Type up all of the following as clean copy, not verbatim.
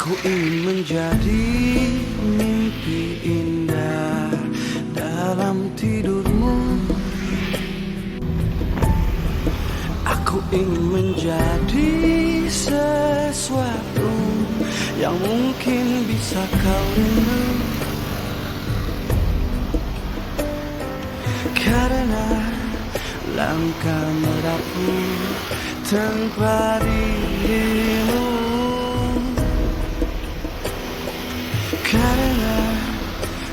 Aku ingin menjadi mimpi indah dalam tidurmu. Aku ingin menjadi sesuatu yang mungkin bisa kau rindu. Karena langkah medaku tanpa dirimu. Karena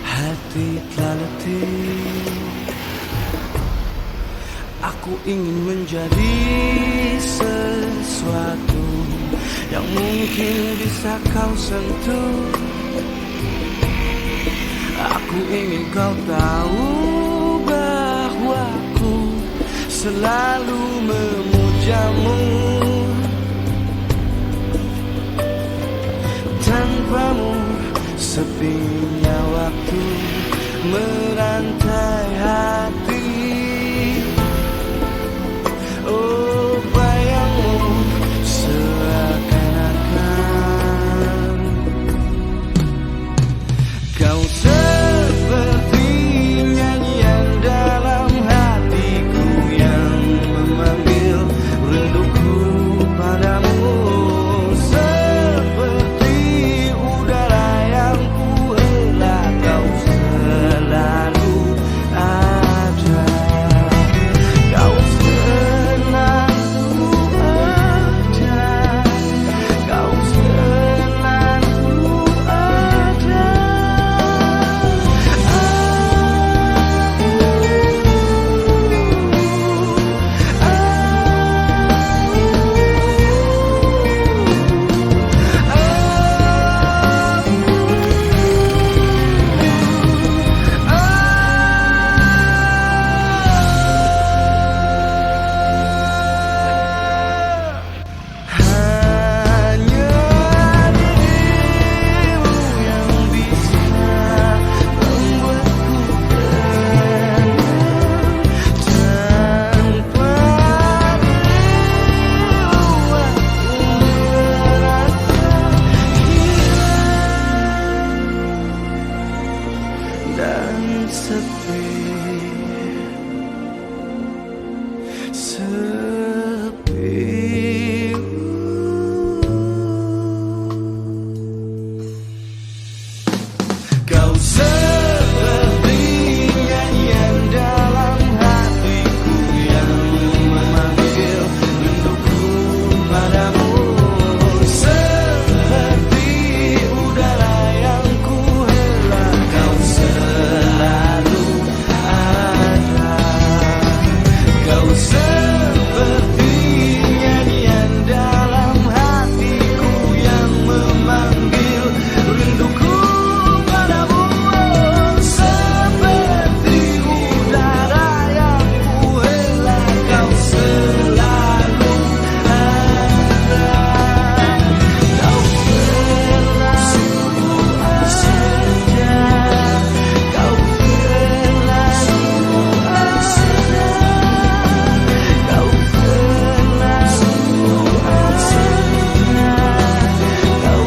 hati telah letih. Aku ingin menjadi sesuatu yang mungkin bisa kau sentuh. Aku ingin kau tahu bahwa aku selalu memujamu. Tanpamu sepinya waktu merantai hati. Oh, bayangmu seakan-akan kau seperti nyanyian dalam hatiku yang memanggil rinduku padamu. Seperti udara yang ku hela, kau selalu ada. Kau selalu ada. Kau selalu ada. Hanya dirimu yang bisa membuatku tenang. Tanpa dirimu aku merasa hilang dan sepi. Kau seperti nyanyian dalam hatiku yang memanggil rinduku padamu. Seperti udara yang ku hela, kau selalu ada. Kau seperti nyanyian dalam hatiku yang memanggil rinduku padamu. Seperti udara yang ku hela, kau selalu ada. Kau selalu ada. Kau selalu ada. Kau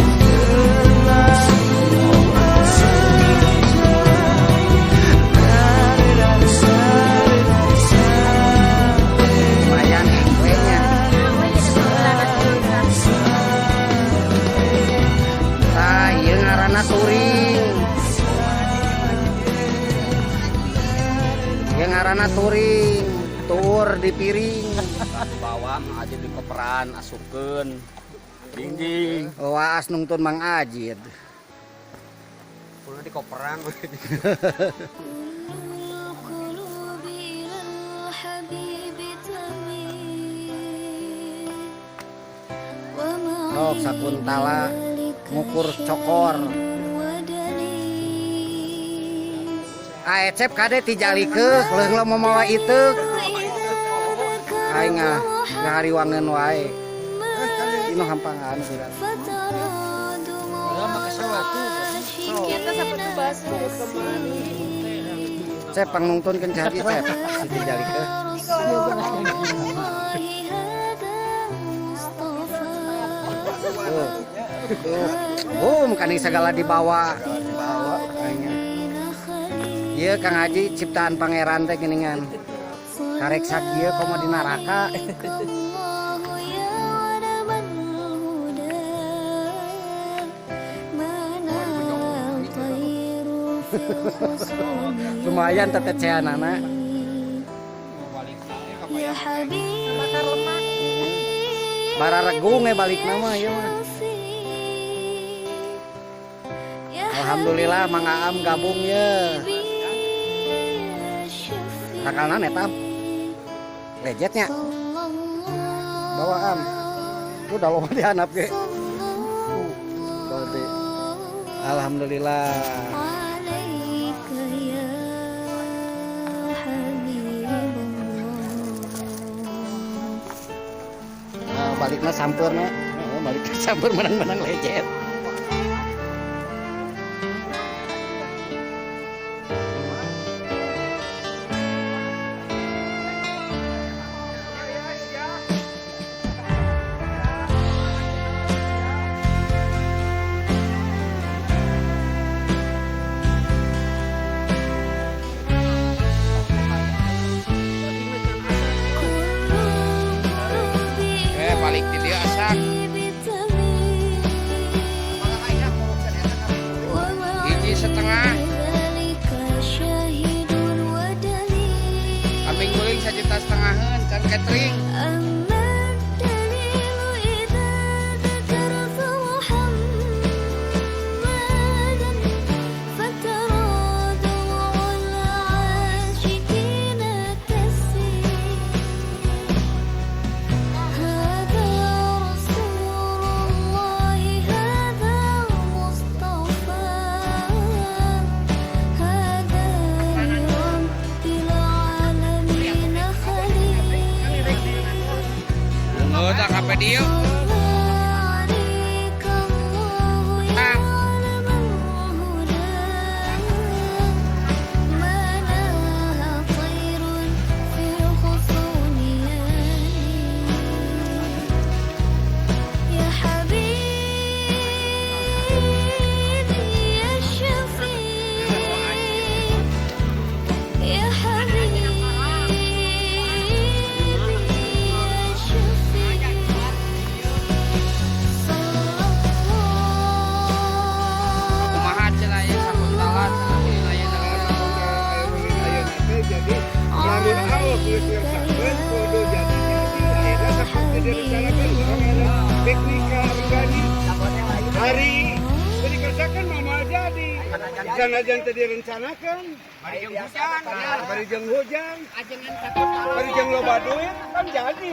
Lumayan kuenya. Ah, ieu ngaranna touring. Ieu ngaranna touring, tur di piring. Bawang aja di koperan asupkeun dinding Waas nungtun Mang Ajid. pula di koperan. Rok sakuntala ngukur cokor. Ecep kade tijalikeun leung lo mamawa iteuk. Aing ngahariwangeun wae. Ino hampangan urang. Kita sampai basa. Cep pangnungtunkeun jadi cep si tijalikeun. Tuh. Kan segala dibawa. Iya Kang Haji ciptaan pangeran teh geuningan. Karek sakieu komo di neraka. Lumayan teteceanana. Bararegung balik nama ya mah. Alhamdulillah Mang Aam gabung ya. Takalna netam. Lejetnya. Bawa Am. Udah loba dihanap ge. Alhamdulillah. Baliknya sampurna. Baliknya sampur menang-menang lejet. Balik di dia asak. Hiji setengah. Kambing guling 1,5 juta kan catering. Tak apa dia? Hari dikerjakan mama jadi sana aja yang tadi rencanakan hari jeng hujan hari jeng loba duit kan jadi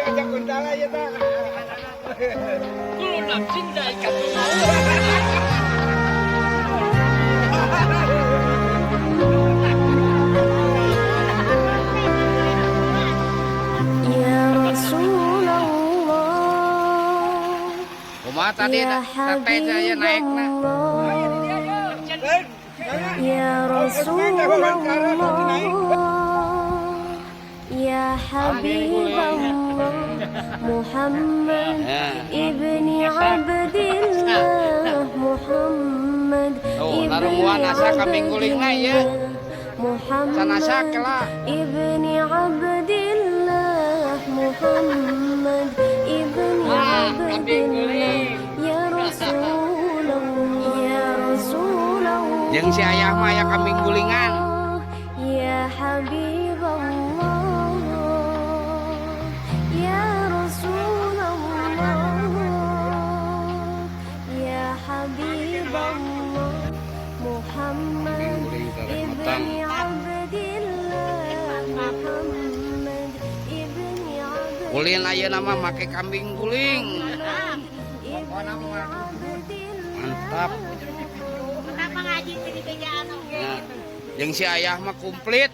ajak kuntala ya tak kulo nak cinta ikan tadi sampai saya naik nah. Ya Rasulullah, ya Habibullah, Muhammad ibni Abdillah, Muhammad ibni Abdillah, Muhammad ibni Abdillah, Muhammad ibni Abdillah. Yang si ayah mah ya kambing gulingan. Ya Habibullah, ya Rasulullah, ya Habibullah, Muhammad ibni Abdillah, Muhammad ibni Abdillah. Ulin aya nama make kambing guling. Mantap. Nah, yang si ayah mah komplit.